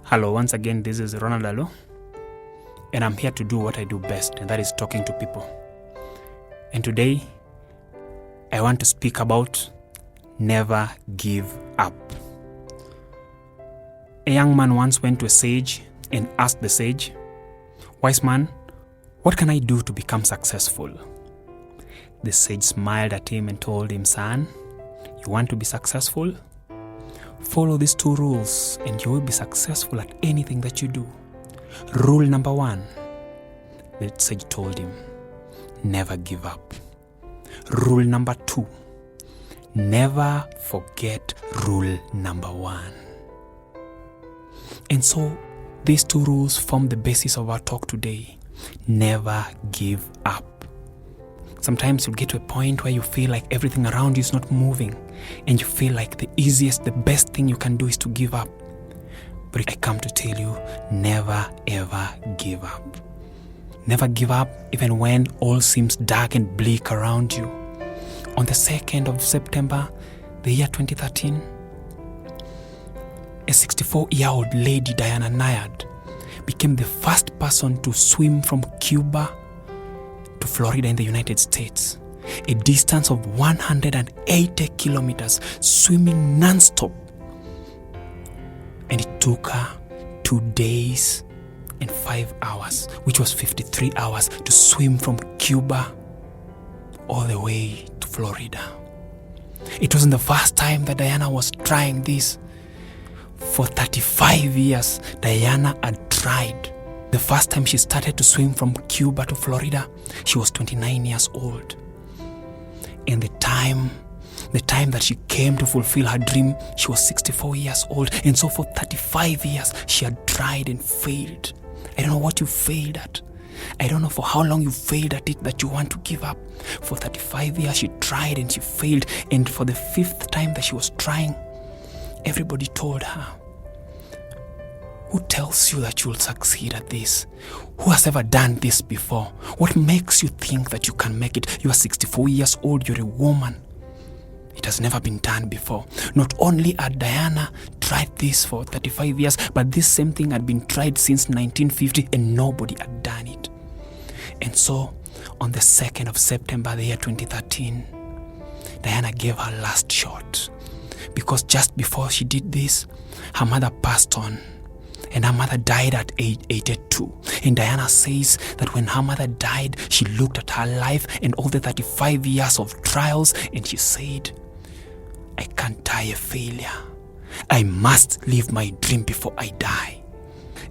Hello, once again, this is Ronald Aloo, and I'm here to do what I do best, and that is talking to people. And today, I want to speak about never give up. A young man once went to a sage and asked the sage, "Wise man, what can I do to become successful?" The sage smiled at him and told him, "Son, you want to be successful? Follow these 2 rules and you will be successful at anything that you do. Rule number 1, the sage told him, never give up. Rule number 2, never forget rule number 1. And so these 2 rules form the basis of our talk today. Never give up. Sometimes you get to a point where you feel like everything around you is not moving, and you feel like the easiest, the best thing you can do is to give up. But I come to tell you, never ever give up. Never give up even when all seems dark and bleak around you. On the 2nd of September, the year 2013, a 64-year-old lady, Diana Nyad, became the first person to swim from Cuba to Florida in the United States, a distance of 180 kilometers, swimming non-stop. And it took her 2 days and 5 hours, which was 53 hours, to swim from Cuba all the way to Florida. It wasn't the first time that Diana was trying this. For 35 years, Diana had tried. The first time she started to swim from Cuba to Florida, she was 29 years old. And the time that she came to fulfill her dream, she was 64 years old. And so for 35 years, she had tried and failed. I don't know what you failed at. I don't know for how long you failed at it that you want to give up. For 35 years, she tried and she failed. And for the 5th time that she was trying, everybody told her, "Who tells you that you'll succeed at this? Who has ever done this before? What makes you think that you can make it? You are 64 years old, you're a woman. It has never been done before." Not only had Diana tried this for 35 years, but this same thing had been tried since 1950 and nobody had done it. And so, on the 2nd of September, the year 2013, Diana gave her last shot. Because just before she did this, her mother passed on. And her mother died at age 82. And Diana says that when her mother died, she looked at her life and all the 35 years of trials, and she said, "I can't die a failure. I must live my dream before I die."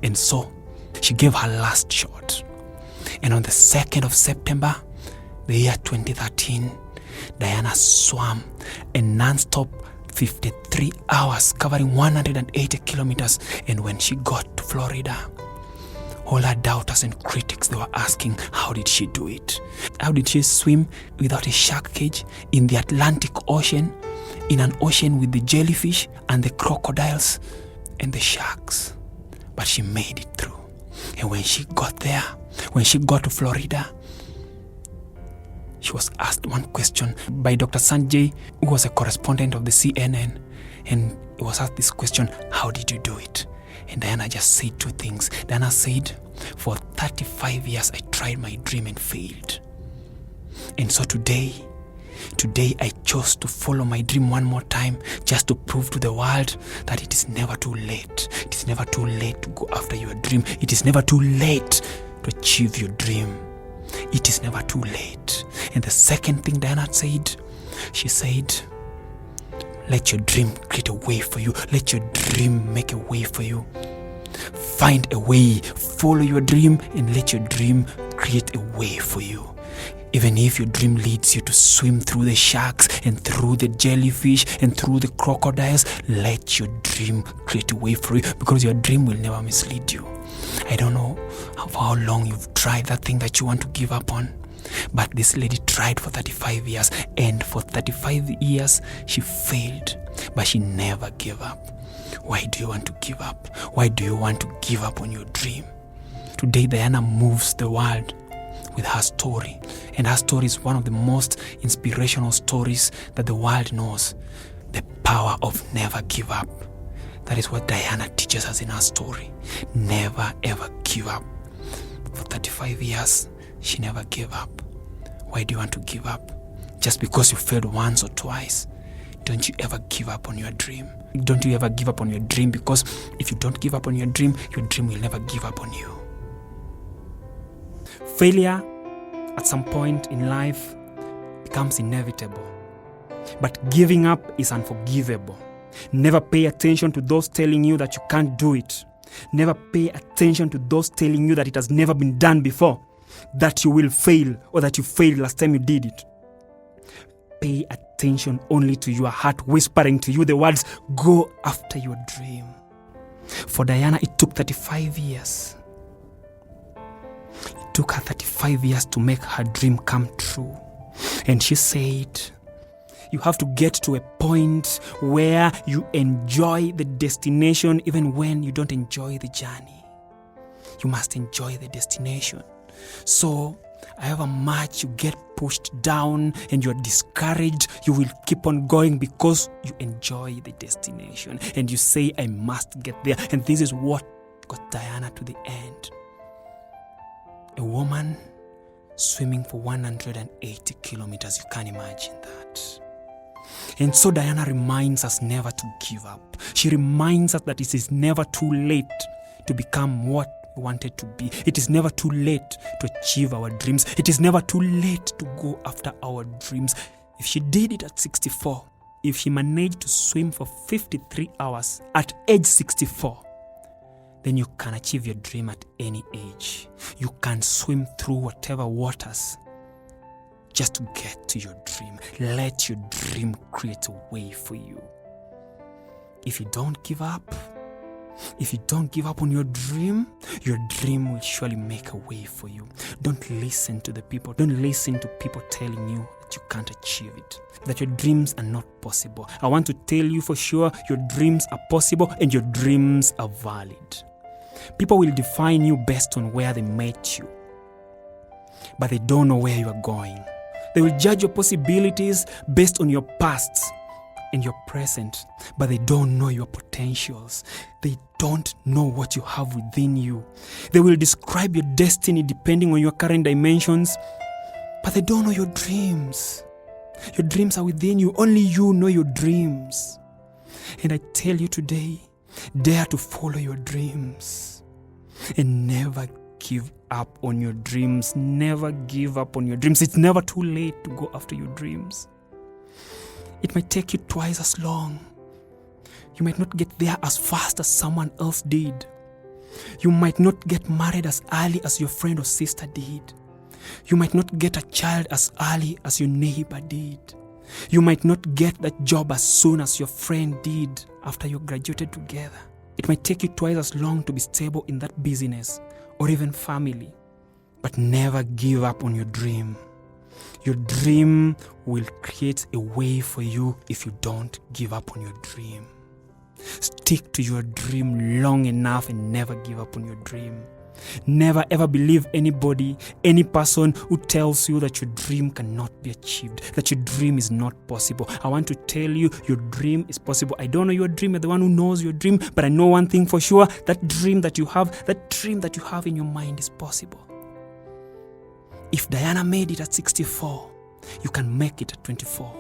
And so she gave her last shot. And on the 2nd of September, the year 2013, Diana swam a non-stop 53 hours, covering 180 kilometers. And when she got to Florida, all her doubters and critics, they were asking, how did she do it? How did she swim without a shark cage in the Atlantic Ocean, in an ocean with the jellyfish and the crocodiles and the sharks? But she made it through. And when she got there, when she got to Florida, she was asked one question by Dr. Sanjay, who was a correspondent of the CNN. And he was asked this question, "How did you do it?" And Diana just said 2 things. Diana said, "For 35 years, I tried my dream and failed. And so today I chose to follow my dream one more time, just to prove to the world that it is never too late. It is never too late to go after your dream. It is never too late to achieve your dream. It is never too late." And the second thing Diana said, she said, "Let your dream create a way for you. Let your dream make a way for you. Find a way, follow your dream, and let your dream create a way for you. Even if your dream leads you to swim through the sharks and through the jellyfish and through the crocodiles, let your dream create a way for you, because your dream will never mislead you." I don't know for how long you've tried that thing that you want to give up on, but this lady tried for 35 years, and for 35 years she failed, but she never gave up. Why do you want to give up? Why do you want to give up on your dream? Today, Diana moves the world with her story, and her story is one of the most inspirational stories that the world knows. The power of never give up. That is what Diana teaches us in her story. Never ever give up. For 35 years, she never gave up. Why do you want to give up? Just because you failed once or twice? Don't you ever give up on your dream. Don't you ever give up on your dream, because if you don't give up on your dream will never give up on you. Failure at some point in life becomes inevitable, but giving up is unforgivable. Never pay attention to those telling you that you can't do it. Never pay attention to those telling you that it has never been done before, that you will fail, or that you failed last time you did it. Pay attention only to your heart whispering to you the words, go after your dream. For Diana, it took 35 years. It took her 35 years to make her dream come true. And she said, you have to get to a point where you enjoy the destination even when you don't enjoy the journey. You must enjoy the destination. So, however much you get pushed down and you're discouraged, you will keep on going because you enjoy the destination. And you say, I must get there. And this is what got Diana to the end. A woman swimming for 180 kilometers. You can't imagine that. And so Diana reminds us never to give up. She reminds us that it is never too late to become what we wanted to be. It is never too late to achieve our dreams. It is never too late to go after our dreams. If she did it at 64, if she managed to swim for 53 hours at age 64, then you can achieve your dream at any age. You can swim through whatever waters just to get to your dream. Let your dream create a way for you. If you don't give up on your dream will surely make a way for you. Don't listen to the people. Don't listen to people telling you that you can't achieve it, that your dreams are not possible. I want to tell you for sure, your dreams are possible and your dreams are valid. People will define you based on where they met you, but they don't know where you are going. They will judge your possibilities based on your past and your present, but they don't know your potentials. They don't know what you have within you. They will describe your destiny depending on your current dimensions, but they don't know your dreams. Your dreams are within you. Only you know your dreams. And I tell you today, dare to follow your dreams and never give up on your dreams. Never give up on your dreams. It's never too late to go after your dreams. It might take you twice as long. You might not get there as fast as someone else did. You might not get married as early as your friend or sister did. You might not get a child as early as your neighbor did. You might not get that job as soon as your friend did after you graduated together. It might take you twice as long to be stable in that business or even family. But never give up on your dream. Your dream will create a way for you if you don't give up on your dream. Stick to your dream long enough and never give up on your dream. Never ever believe anybody, any person who tells you that your dream cannot be achieved, that your dream is not possible. I want to tell you, your dream is possible. I don't know your dream, you're the one who knows your dream, but I know one thing for sure, that dream that you have in your mind is possible. If Diana made it at 64, you can make it at 24.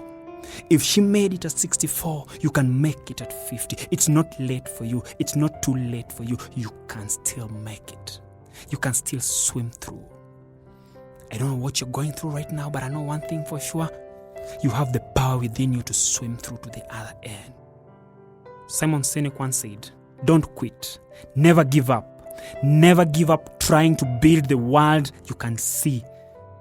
If she made it at 64, you can make it at 50. It's not late for you. It's not too late for you. You can still make it. You can still swim through. I don't know what you're going through right now, but I know one thing for sure. You have the power within you to swim through to the other end. Simon Sinek once said, don't quit. Never give up. Never give up trying to build the world you can see,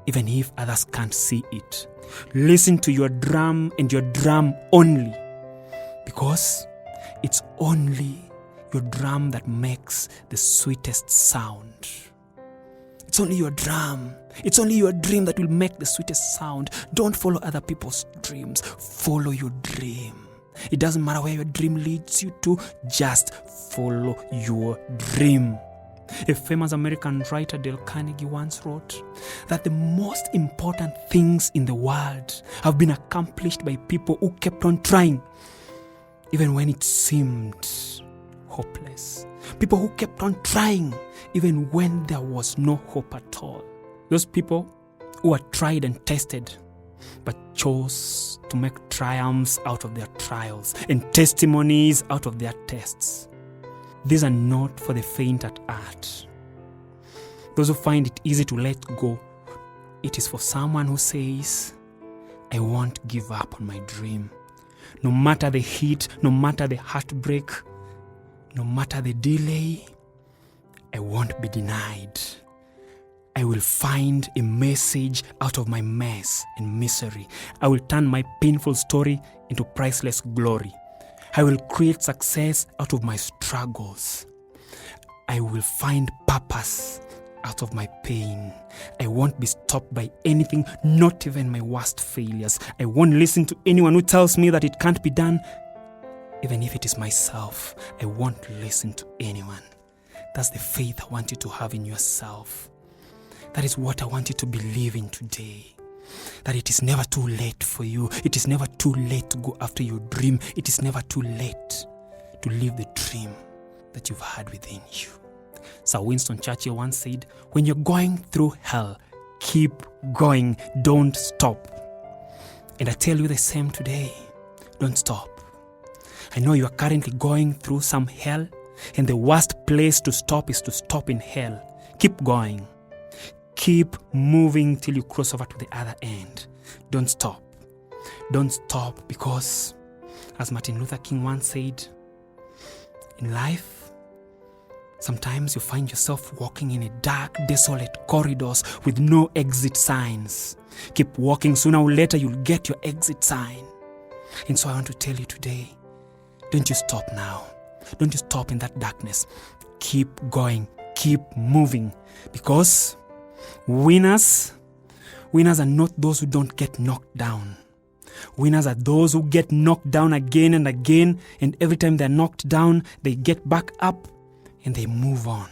even if others can't see it. Listen to your drum and your drum only, because it's only your drum that makes the sweetest sound. It's only your drum. It's only your dream that will make the sweetest sound. Don't follow other people's dreams. Follow your dream. It doesn't matter where your dream leads you to, just follow your dream. A famous American writer, Dale Carnegie, once wrote that the most important things in the world have been accomplished by people who kept on trying, even when it seemed hopeless. People who kept on trying even when there was no hope at all. Those people who were tried and tested but chose to make triumphs out of their trials and testimonies out of their tests. These are not for the faint at heart. Those who find it easy to let go, it is for someone who says, I won't give up on my dream. No matter the heat, no matter the heartbreak, no matter the delay, I won't be denied. I will find a message out of my mess and misery. I will turn my painful story into priceless glory. I will create success out of my struggles. I will find purpose out of my pain. I won't be stopped by anything, not even my worst failures. I won't listen to anyone who tells me that it can't be done, even if it is myself. I won't listen to anyone. That's the faith I want you to have in yourself. That is what I want you to believe in today. That it is never too late for you. It is never too late to go after your dream. It is never too late to live the dream that you've had within you. Sir Winston Churchill once said, when you're going through hell, keep going, don't stop. And I tell you the same today, don't stop. I know you are currently going through some hell, and the worst place to stop is to stop in hell. Keep going. Keep moving till you cross over to the other end. Don't stop. Don't stop because, as Martin Luther King once said, in life, sometimes you find yourself walking in a dark, desolate corridors with no exit signs. Keep walking. Sooner or later, you'll get your exit sign. And so I want to tell you today, don't you stop now. Don't you stop in that darkness. Keep going. Keep moving. Because winners are not those who don't get knocked down. Winners are those who get knocked down again and again, and every time they're knocked down, they get back up and they move on.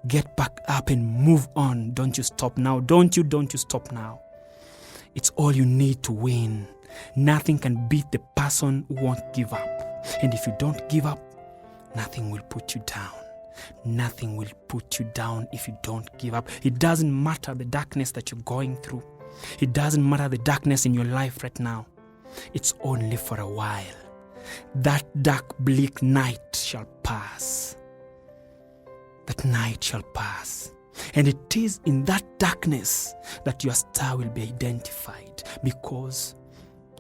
Get back up and move on. Don't you stop now. Don't you stop now. It's all you need to win. Nothing can beat the person who won't give up. And if you don't give up, nothing will put you down. Nothing will put you down if you don't give up. It doesn't matter the darkness that you're going through. It doesn't matter the darkness in your life right now. It's only for a while. That dark, bleak night shall pass. That night shall pass. And it is in that darkness that your star will be identified, because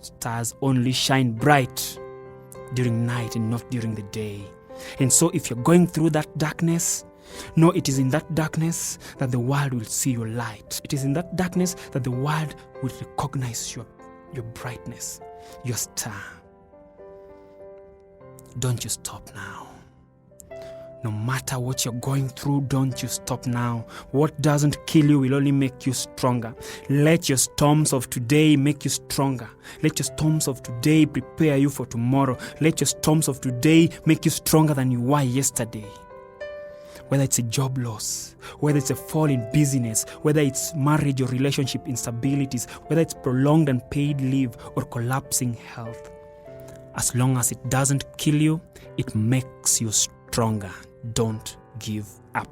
stars only shine bright during night and not during the day. And so if you're going through that darkness, know it is in that darkness that the world will see your light. It is in that darkness that the world will recognize your brightness, your star. Don't you stop now. No matter what you're going through, don't you stop now. What doesn't kill you will only make you stronger. Let your storms of today make you stronger. Let your storms of today prepare you for tomorrow. Let your storms of today make you stronger than you were yesterday. Whether it's a job loss, whether it's a fall in business, whether it's marriage or relationship instabilities, whether it's prolonged unpaid leave or collapsing health. As long as it doesn't kill you, it makes you stronger. Don't give up.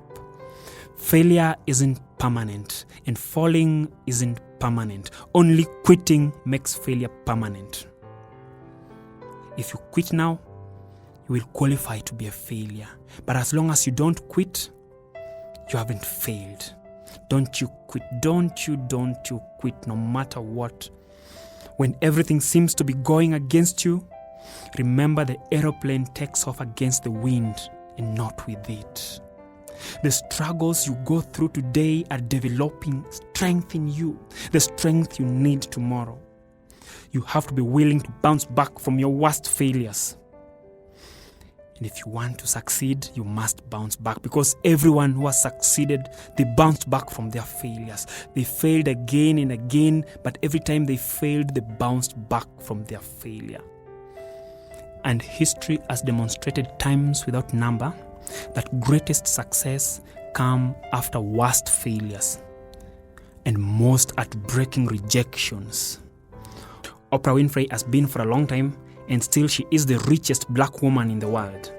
Failure isn't permanent, and falling isn't permanent. Only quitting makes failure permanent. If you quit now, you will qualify to be a failure. But as long as you don't quit, you haven't failed. Don't you quit. Don't you quit, no matter what. When everything seems to be going against you, remember the aeroplane takes off against the wind and not with it. The struggles you go through today are developing strength in you, the strength you need tomorrow. You have to be willing to bounce back from your worst failures. And if you want to succeed, you must bounce back, because everyone who has succeeded, they bounced back from their failures. They failed again and again, but every time they failed, they bounced back from their failure. And history has demonstrated times without number that greatest success come after worst failures and most heartbreaking rejections. Oprah Winfrey has been for a long time, and still she is the richest black woman in the world.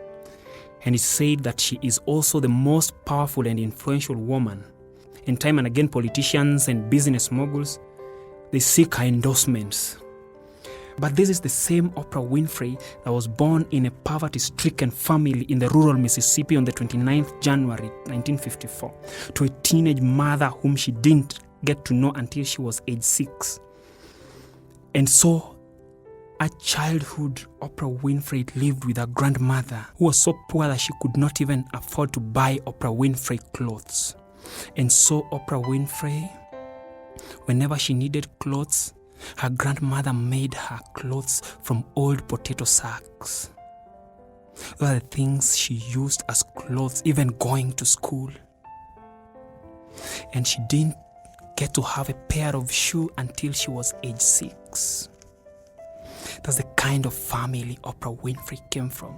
And it's said that she is also the most powerful and influential woman. And time and again, politicians and business moguls, they seek her endorsements. But this is the same Oprah Winfrey that was born in a poverty-stricken family in the rural Mississippi on the 29th January 1954 to a teenage mother whom she didn't get to know until she was age 6. And so, at childhood, Oprah Winfrey lived with her grandmother, who was so poor that she could not even afford to buy Oprah Winfrey clothes. And so Oprah Winfrey, whenever she needed clothes, her grandmother made her clothes from old potato sacks. Those are the things she used as clothes, even going to school. And she didn't get to have a pair of shoes until she was age 6. That's the kind of family Oprah Winfrey came from.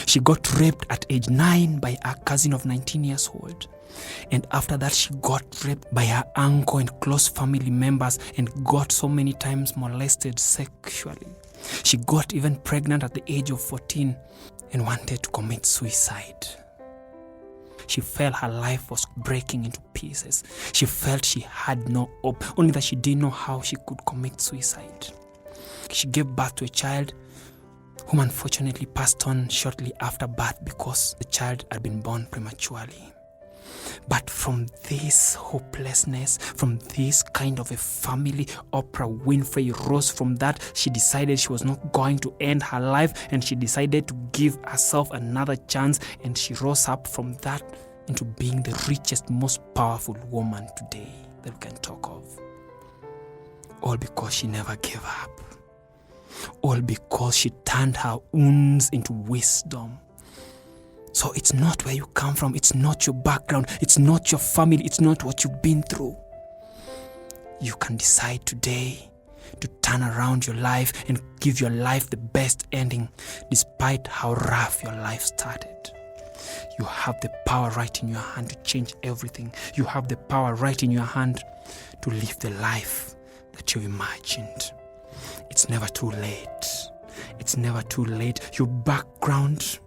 She got raped at age 9 by her cousin of 19 years old. And after that, she got raped by her uncle and close family members and got so many times molested sexually. She got even pregnant at the age of 14 and wanted to commit suicide. She felt her life was breaking into pieces. She felt she had no hope, only that she didn't know how she could commit suicide. She gave birth to a child whom unfortunately passed on shortly after birth because the child had been born prematurely. But from this hopelessness, from this kind of a family, Oprah Winfrey rose from that. She decided she was not going to end her life, and she decided to give herself another chance, and she rose up from that into being the richest, most powerful woman today that we can talk of. All because she never gave up. All because she turned her wounds into wisdom. So it's not where you come from, it's not your background, it's not your family, it's not what you've been through. You can decide today to turn around your life and give your life the best ending despite how rough your life started. You have the power right in your hand to change everything. You have the power right in your hand to live the life that you imagined. It's never too late. It's never too late. Your background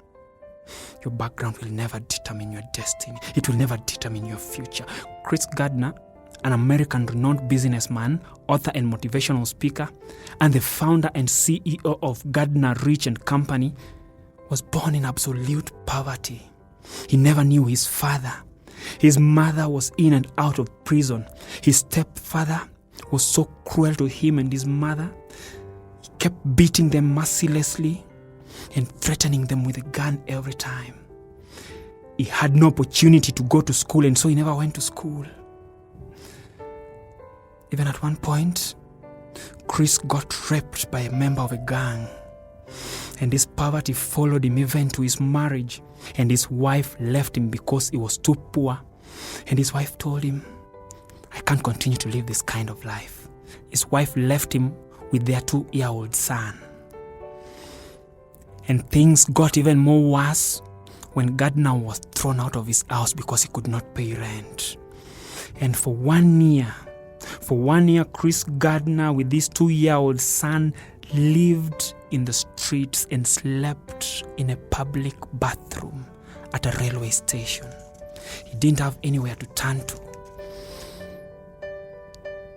will never determine your destiny. It will never determine your future. Chris Gardner, an American renowned businessman, author and motivational speaker, and the founder and CEO of Gardner Rich & Company, was born in absolute poverty. He never knew his father. His mother was in and out of prison. His stepfather was so cruel to him and his mother. He kept beating them mercilessly and threatening them with a gun every time. He had no opportunity to go to school, and so he never went to school. Even at one point, Chris got raped by a member of a gang. And this poverty followed him even to his marriage. And his wife left him because he was too poor. And his wife told him, I can't continue to live this kind of life. His wife left him with their 2-year-old son. And things got even more worse when Gardner was thrown out of his house because he could not pay rent. And for one year, Chris Gardner with his 2-year-old son lived in the streets and slept in a public bathroom at a railway station. He didn't have anywhere to turn to.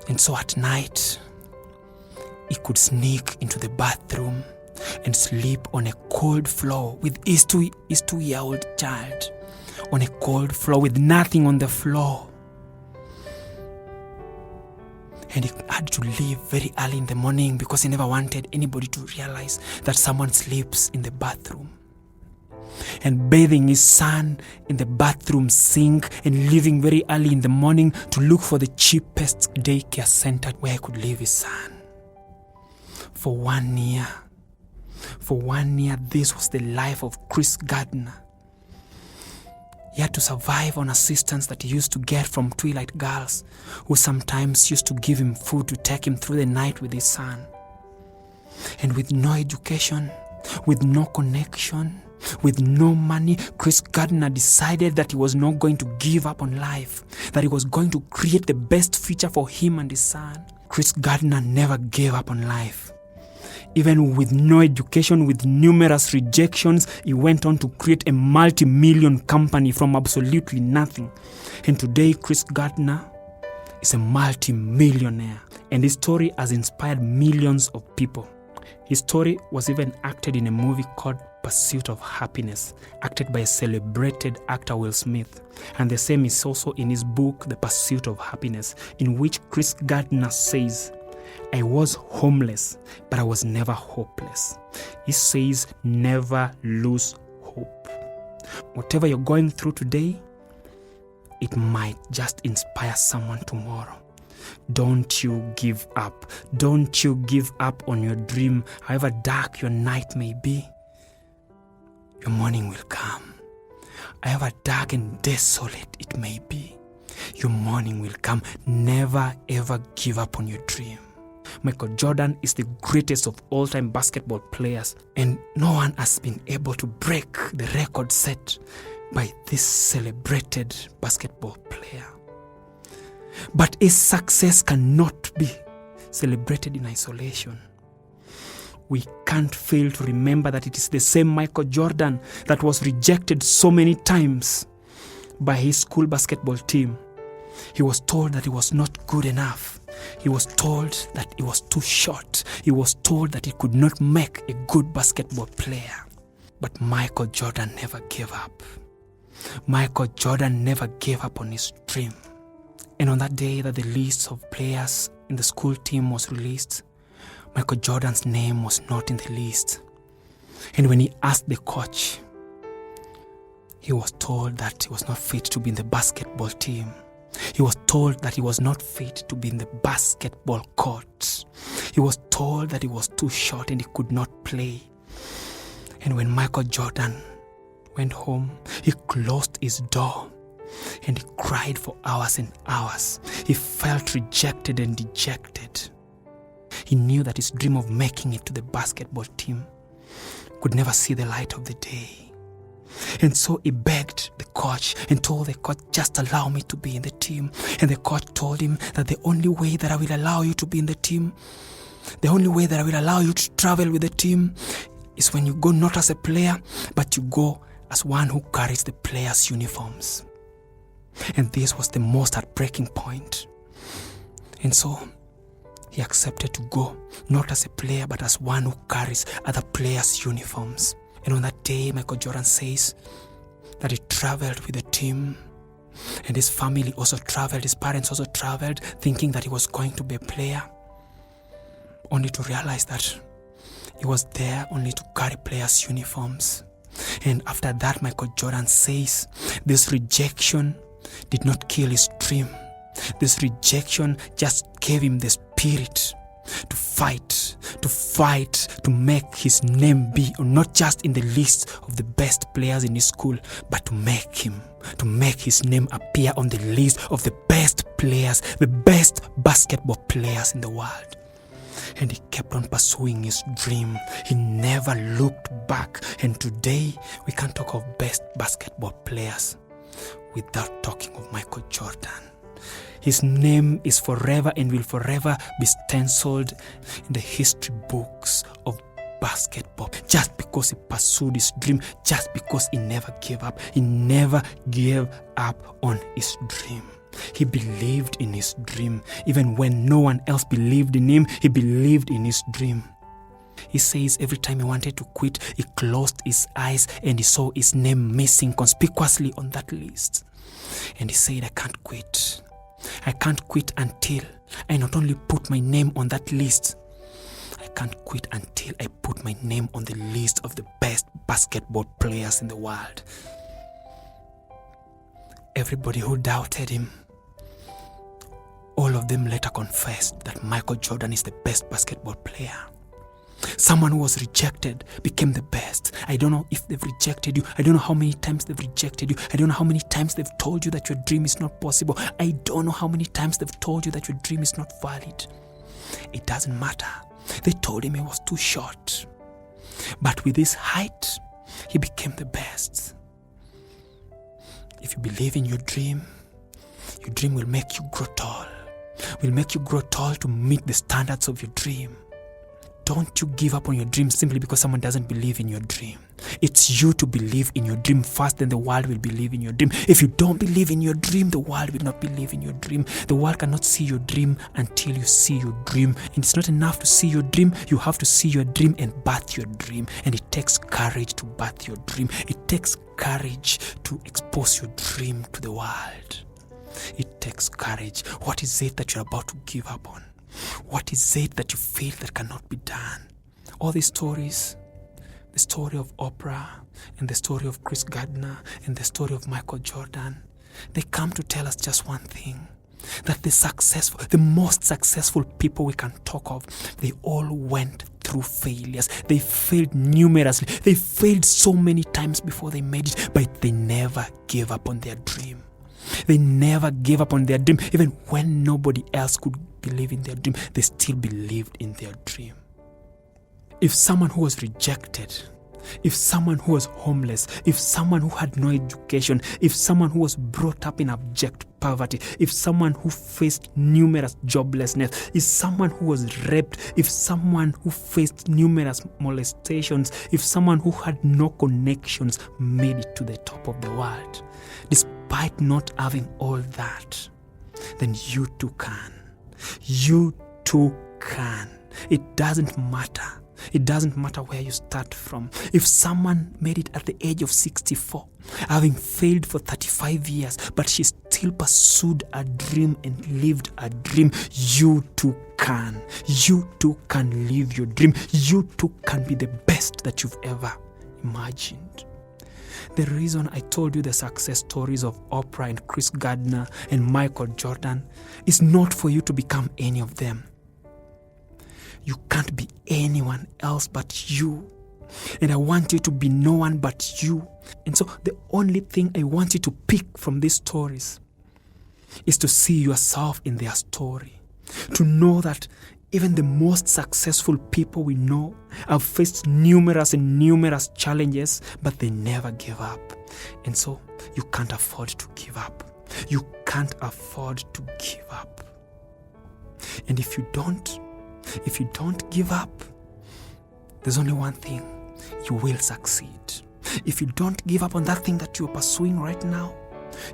And so at night, he could sneak into the bathroom and sleep on a cold floor with his 2-year-old child on a cold floor with nothing on the floor. And he had to leave very early in the morning because he never wanted anybody to realize that someone sleeps in the bathroom. And bathing his son in the bathroom sink and leaving very early in the morning to look for the cheapest daycare center where he could leave his son. For one year, this was the life of Chris Gardner. He had to survive on assistance that he used to get from Twilight girls, who sometimes used to give him food to take him through the night with his son. And with no education, with no connection, with no money, Chris Gardner decided that he was not going to give up on life, that he was going to create the best future for him and his son. Chris Gardner never gave up on life. Even with no education, with numerous rejections, he went on to create a multi-million company from absolutely nothing. And today, Chris Gardner is a multi-millionaire. And his story has inspired millions of people. His story was even acted in a movie called Pursuit of Happiness, acted by a celebrated actor Will Smith. And the same is also in his book, The Pursuit of Happiness, in which Chris Gardner says, I was homeless, but I was never hopeless. He says, never lose hope. Whatever you're going through today, it might just inspire someone tomorrow. Don't you give up. Don't you give up on your dream. However dark your night may be, your morning will come. However dark and desolate it may be, your morning will come. Never ever give up on your dream. Michael Jordan is the greatest of all-time basketball players, and no one has been able to break the record set by this celebrated basketball player. But his success cannot be celebrated in isolation. We can't fail to remember that it is the same Michael Jordan that was rejected so many times by his school basketball team. He was told that he was not good enough. He was told that he was too short. He was told that he could not make a good basketball player. But Michael Jordan never gave up. Michael Jordan never gave up on his dream. And on that day that the list of players in the school team was released, Michael Jordan's name was not in the list. And when he asked the coach, he was told that he was not fit to be in the basketball team. He was told that he was not fit to be in the basketball court. He was told that he was too short and he could not play. And when Michael Jordan went home, he closed his door and he cried for hours and hours. He felt rejected and dejected. He knew that his dream of making it to the basketball team could never see the light of the day. And so he begged the coach and told the coach, just allow me to be in the team. And the coach told him that the only way that I will allow you to be in the team, the only way that I will allow you to travel with the team is when you go not as a player, but you go as one who carries the players' uniforms. And this was the most heartbreaking point. And so he accepted to go not as a player, but as one who carries other players' uniforms. And on that day, Michael Jordan says that he traveled with the team, and his family also traveled, his parents also traveled, thinking that he was going to be a player, only to realize that he was there only to carry players' uniforms. And after that, Michael Jordan says this rejection did not kill his dream. This rejection just gave him the spirit to fight, to make his name be not just in the list of the best players in his school, but to make his name appear on the list of the best players, the best basketball players in the world. And he kept on pursuing his dream. He never looked back. And today, we can't talk of best basketball players without talking of Michael Jordan. His name is forever and will forever be stenciled in the history books of basketball. Just because he pursued his dream, just because he never gave up. He never gave up on his dream. He believed in his dream. Even when no one else believed in him, he believed in his dream. He says every time he wanted to quit, he closed his eyes and he saw his name missing conspicuously on that list. And he said, I can't quit. I can't quit until I not only put my name on that list, I can't quit until I put my name on the list of the best basketball players in the world. Everybody who doubted him, all of them later confessed that Michael Jordan is the best basketball player. Someone who was rejected became the best. I don't know if they've rejected you. I don't know how many times they've rejected you. I don't know how many times they've told you that your dream is not possible. I don't know how many times they've told you that your dream is not valid. It doesn't matter. They told him he was too short. But with his height, he became the best. If you believe in your dream will make you grow tall. Will make you grow tall to meet the standards of your dream. don't you give up on your dream simply because someone doesn't believe in your dream. It's you to believe in your dream first, then the world will believe in your dream. If you don't believe in your dream, the world will not believe in your dream. The world cannot see your dream until you see your dream. And it's not enough to see your dream. You have to see your dream and birth your dream. And it takes courage to birth your dream. It takes courage to expose your dream to the world. It takes courage. What is it that you're about to give up on? What is it that you feel that cannot be done? All these stories, the story of Oprah and the story of Chris Gardner and the story of Michael Jordan, they come to tell us just one thing, that the most successful people we can talk of, they all went through failures. They failed numerously. They failed so many times before they made it, but they never gave up on their dream. They never gave up on their dream. Even when nobody else could believe in their dream, they still believed in their dream. If someone who was rejected, if someone who was homeless, if someone who had no education, if someone who was brought up in abject poverty, if someone who faced numerous joblessness, if someone who was raped, if someone who faced numerous molestations, if someone who had no connections made it to the top of the world, despite not having all that, then you too can. You too can. It doesn't matter. It doesn't matter where you start from. If someone made it at the age of 64, having failed for 35 years, but she still pursued a dream and lived a dream, you too can. You too can live your dream. You too can be the best that you've ever imagined. The reason I told you the success stories of Oprah and Chris Gardner and Michael Jordan is not for you to become any of them. You can't be anyone else but you. And I want you to be no one but you. And so the only thing I want you to pick from these stories is to see yourself in their story. To know that even the most successful people we know have faced numerous and numerous challenges, but they never give up. And so you can't afford to give up. You can't afford to give up. And if you don't give up, there's only one thing: you will succeed. If you don't give up on that thing that you're pursuing right now,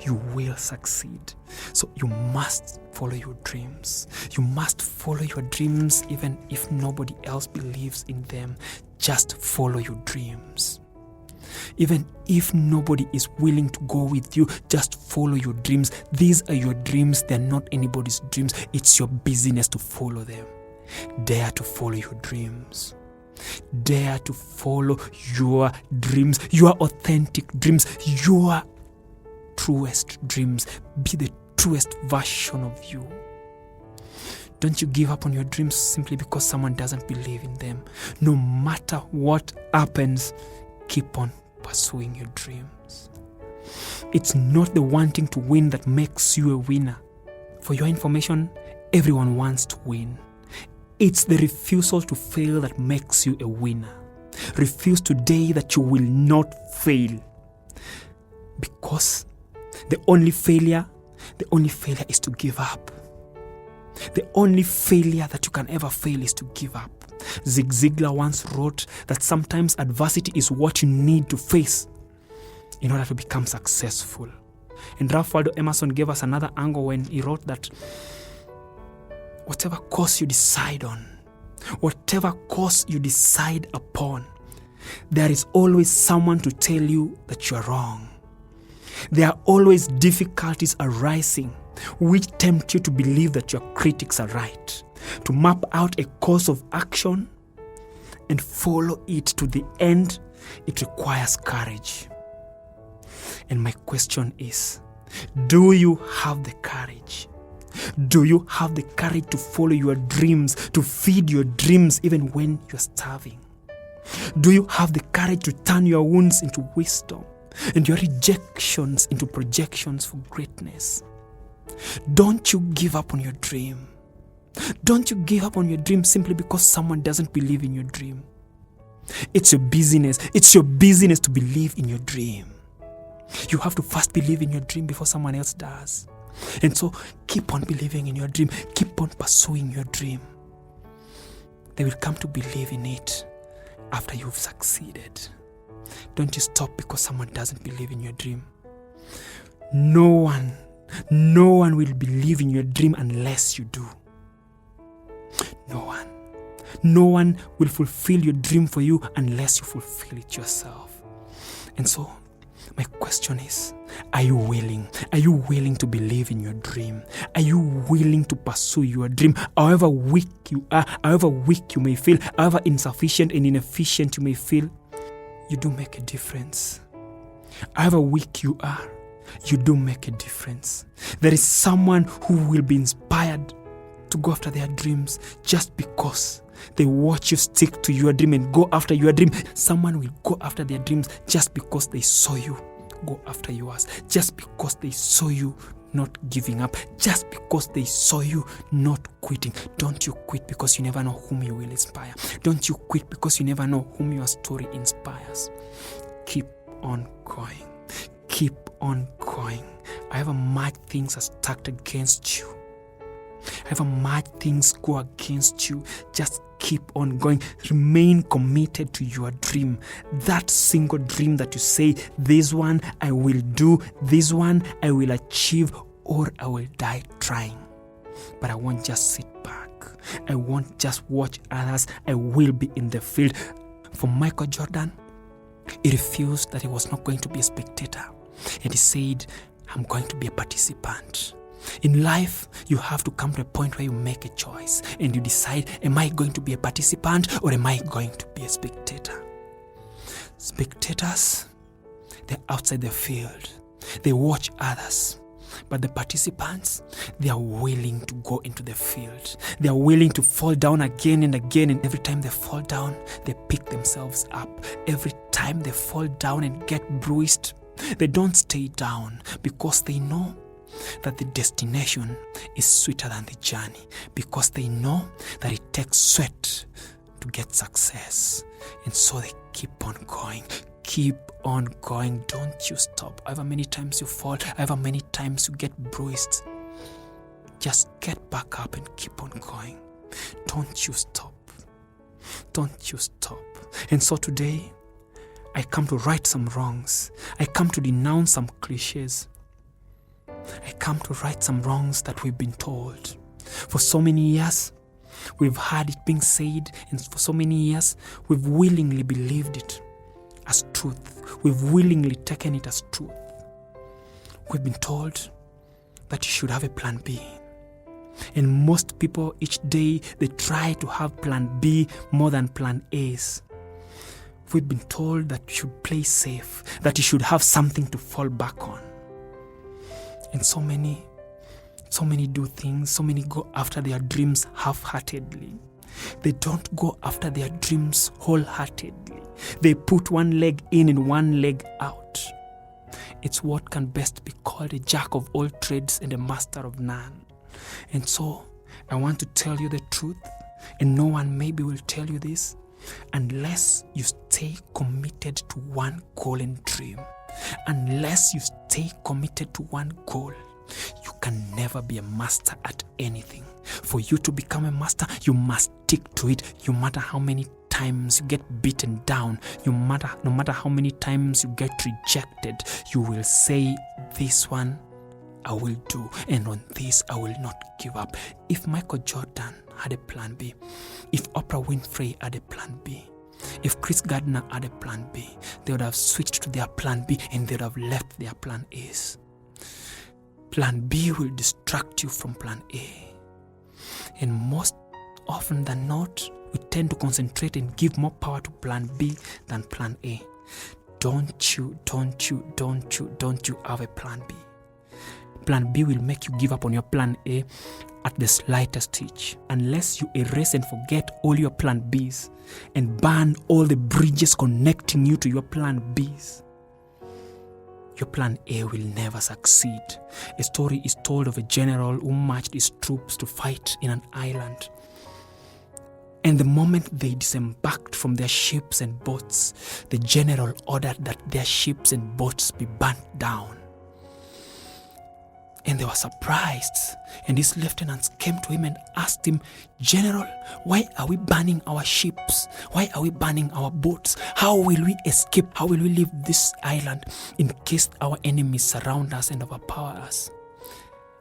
you will succeed. So you must follow your dreams. You must follow your dreams even if nobody else believes in them. Just follow your dreams. Even if nobody is willing to go with you, just follow your dreams. These are your dreams. They're not anybody's dreams. It's your business to follow them. Dare to follow your dreams. Dare to follow your dreams, your authentic dreams, your truest dreams. Be the truest version of you. Don't you give up on your dreams simply because someone doesn't believe in them. No matter what happens, keep on pursuing your dreams. It's not the wanting to win that makes you a winner. For your information, everyone wants to win. It's the refusal to fail that makes you a winner. Refuse today that you will not fail. Because the only failure is to give up. The only failure that you can ever fail is to give up. Zig Ziglar once wrote that sometimes adversity is what you need to face in order to become successful. And Ralph Waldo Emerson gave us another angle when he wrote that whatever course you decide on, whatever course you decide upon, there is always someone to tell you that you are wrong. There are always difficulties arising which tempt you to believe that your critics are right. To map out a course of action and follow it to the end, it requires courage. And my question is, do you have the courage? Do you have the courage to follow your dreams, to feed your dreams even when you're starving? Do you have the courage to turn your wounds into wisdom and your rejections into projections for greatness? Don't you give up on your dream. Don't you give up on your dream simply because someone doesn't believe in your dream. It's your business. It's your business to believe in your dream. You have to first believe in your dream before someone else does. And so keep on believing in your dream. Keep on pursuing your dream. They will come to believe in it after you've succeeded. Don't you stop because someone doesn't believe in your dream. No one will believe in your dream unless you do. No one will fulfill your dream for you unless you fulfill it yourself. And so, my question is, are you willing? Are you willing to believe in your dream? Are you willing to pursue your dream? However weak you are, however weak you may feel, however insufficient and inefficient you may feel, you do make a difference. However weak you are, you do make a difference. There is someone who will be inspired to go after their dreams just because they watch you stick to your dream and go after your dream. Someone will go after their dreams just because they saw you go after yours, just because they saw you not giving up, just because they saw you not quitting. Don't you quit because you never know whom you will inspire. Don't you quit because you never know whom your story inspires. Keep on going. Keep on going. However much things are stacked against you, however much things go against you, just keep on going. Remain committed to your dream. That single dream that you say, this one I will do, this one I will achieve, or I will die trying. But I won't just sit back. I won't just watch others. I will be in the field. For Michael Jordan, he refused that he was not going to be a spectator. And he said, I'm going to be a participant. In life, you have to come to a point where you make a choice and you decide, am I going to be a participant or am I going to be a spectator? Spectators, they're outside the field. They watch others. But the participants, they are willing to go into the field. They are willing to fall down again and again. And every time they fall down, they pick themselves up. Every time they fall down and get bruised, they don't stay down because they know that the destination is sweeter than the journey, because they know that it takes sweat to get success. And so they keep on going. Keep on going. Don't you stop. However many times you fall, however many times you get bruised, just get back up and keep on going. Don't you stop. Don't you stop. And so today, I come to right some wrongs. I come to denounce some cliches. I come to right some wrongs that we've been told. For so many years, we've heard it being said, and for so many years, we've willingly believed it as truth. We've willingly taken it as truth. We've been told that you should have a plan B. And most people each day, they try to have plan B more than plan A's. We've been told that you should play safe, that you should have something to fall back on. And so many do things, so many go after their dreams half-heartedly. They don't go after their dreams wholeheartedly. They put one leg in and one leg out. It's what can best be called a jack of all trades and a master of none. And so, I want to tell you the truth, and no one maybe will tell you this, unless you stay committed to one goal and dream. Unless you stay committed to one goal, you can never be a master at anything. For you to become a master, you must stick to it. No matter how many times you get beaten down, no matter how many times you get rejected, you will say, this one I will do, and on this I will not give up. If Michael Jordan had a plan B, if Oprah Winfrey had a plan B, if Chris Gardner had a plan B, they would have switched to their plan B and they would have left their plan A's. Plan B will distract you from plan A. And most often than not, we tend to concentrate and give more power to plan B than plan A. Don't you have a plan B. Plan B will make you give up on your plan A at the slightest hitch, unless you erase and forget all your plan Bs and burn all the bridges connecting you to your plan Bs. Your plan A will never succeed. A story is told of a general who marched his troops to fight in an island. And the moment they disembarked from their ships and boats, the general ordered that their ships and boats be burnt down. And they were surprised. And his lieutenants came to him and asked him, General, why are we burning our ships? Why are we burning our boats? How will we escape? How will we leave this island in case our enemies surround us and overpower us?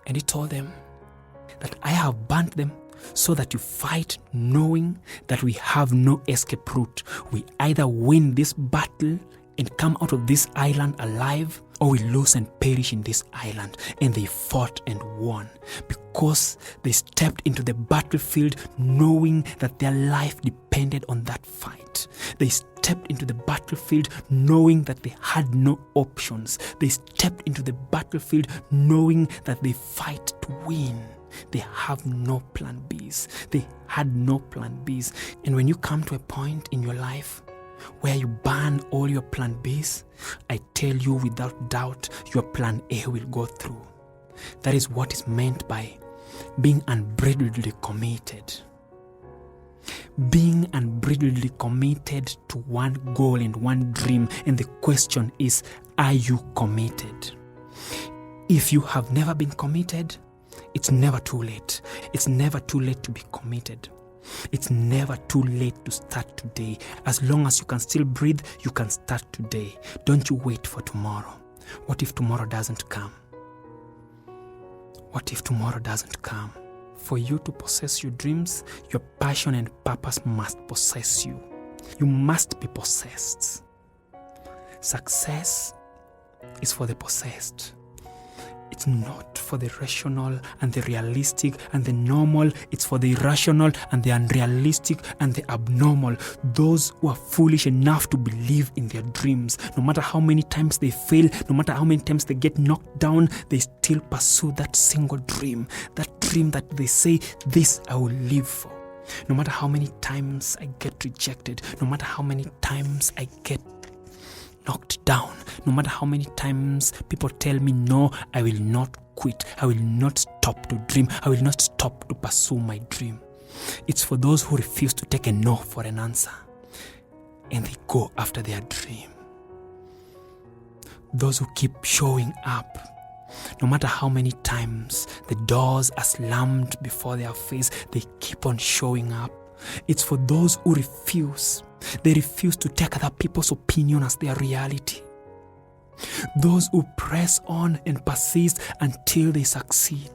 And he told them that I have burnt them so that you fight knowing that we have no escape route. We either win this battle and come out of this island alive, or we lose and perish in this island. And they fought and won because they stepped into the battlefield knowing that their life depended on that fight. They stepped into the battlefield knowing that they had no options. They stepped into the battlefield knowing that they fight to win. They have no plan Bs. They had no plan Bs. And when you come to a point in your life where you burn all your plan Bs, I tell you without doubt, your plan A will go through. That is what is meant by being unbridledly committed. Being unbridledly committed to one goal and one dream. And the question is, are you committed? If you have never been committed, it's never too late. It's never too late to be committed. It's never too late to start today. As long as you can still breathe, you can start today. Don't you wait for tomorrow. What if tomorrow doesn't come? What if tomorrow doesn't come? For you to possess your dreams, your passion and purpose must possess you. You must be possessed. Success is for the possessed. It's not for the rational and the realistic and the normal. It's for the irrational and the unrealistic and the abnormal. Those who are foolish enough to believe in their dreams. No matter how many times they fail, no matter how many times they get knocked down, they still pursue that single dream. That dream that they say, this I will live for. No matter how many times I get rejected, no matter how many times I get knocked down, no matter how many times people tell me no, I will not quit. I will not stop to dream. I will not stop to pursue my dream. It's for those who refuse to take a no for an answer and they go after their dream. Those who keep showing up, no matter how many times the doors are slammed before their face, they keep on showing up. It's for those who refuse. They refuse to take other people's opinion as their reality. Those who press on and persist until they succeed.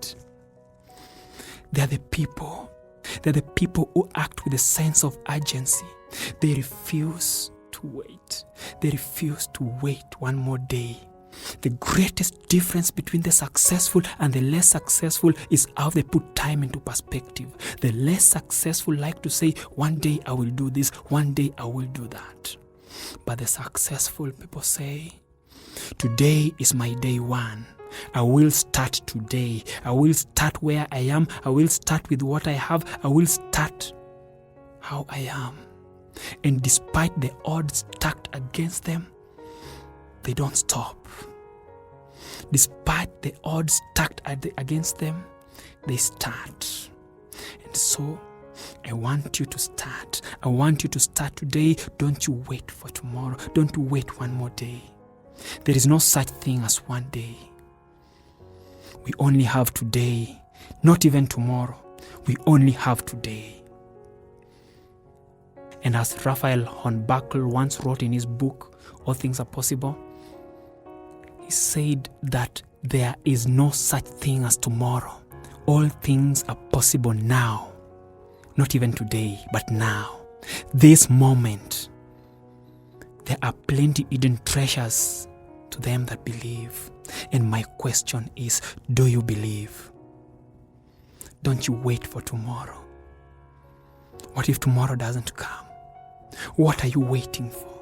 They're the people who act with a sense of urgency. They refuse to wait. They refuse to wait one more day. The greatest difference between the successful and the less successful is how they put time into perspective. The less successful like to say, one day I will do this, one day I will do that. But the successful people say, today is my day one. I will start today. I will start where I am. I will start with what I have. I will start how I am. And despite the odds stacked against them, they don't stop. Despite the odds stacked against them, they start. And so, I want you to start. I want you to start today. Don't you wait for tomorrow. Don't you wait one more day. There is no such thing as one day. We only have today, not even tomorrow. We only have today. And as Raphael Hornbuckle once wrote in his book, All Things Are Possible, he said that there is no such thing as tomorrow. All things are possible now. Not even today, but now. This moment. There are plenty hidden treasures to them that believe. And my question is, do you believe? Don't you wait for tomorrow. What if tomorrow doesn't come? What are you waiting for?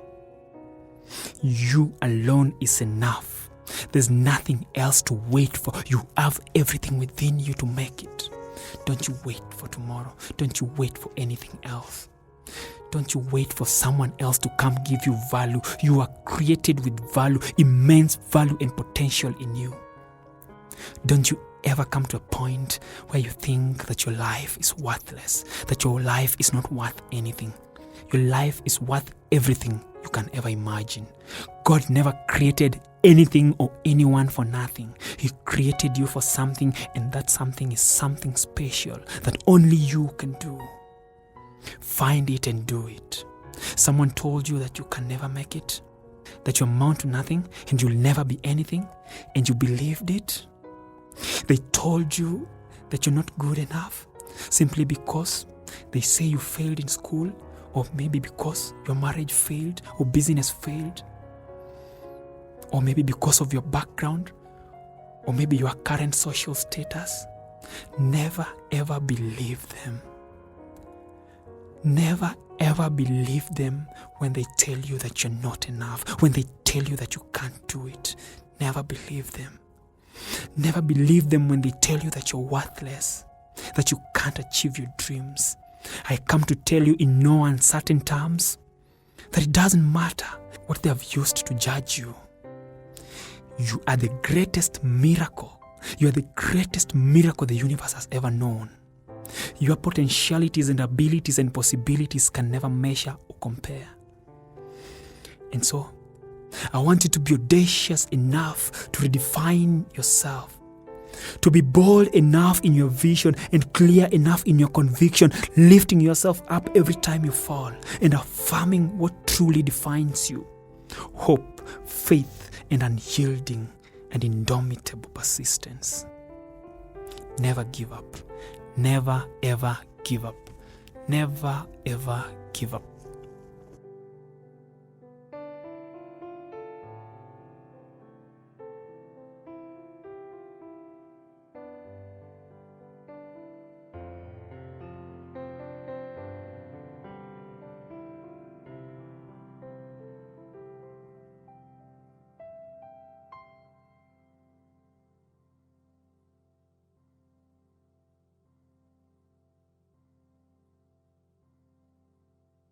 You alone is enough. There's nothing else to wait for. You have everything within you to make it. Don't you wait for tomorrow. Don't you wait for anything else. Don't you wait for someone else to come give you value. You are created with value, immense value and potential in you. Don't you ever come to a point where you think that your life is worthless, that your life is not worth anything. Your life is worth everything you can ever imagine. God never created anything or anyone for nothing. He He created you for something, and that something is something special that only you can do. Find it and do it. Someone told you that you can never make it, that you amount to nothing and you'll never be anything, and you believed it. They told you that you're not good enough simply because they say you failed in school, or maybe because your marriage failed or business failed, or maybe because of your background, or maybe your current social status. Never ever believe them. Never ever believe them when they tell you that you're not enough, when they tell you that you can't do it. Never believe them. Never believe them when they tell you that you're worthless, that you can't achieve your dreams. I come to tell you in no uncertain terms that it doesn't matter what they have used to judge you. You are the greatest miracle. You are the greatest miracle the universe has ever known. Your potentialities and abilities and possibilities can never measure or compare. And so, I want you to be audacious enough to redefine yourself, to be bold enough in your vision and clear enough in your conviction, lifting yourself up every time you fall and affirming what truly defines you: hope, faith, and unyielding and indomitable persistence. Never give up. Never ever give up. Never ever give up.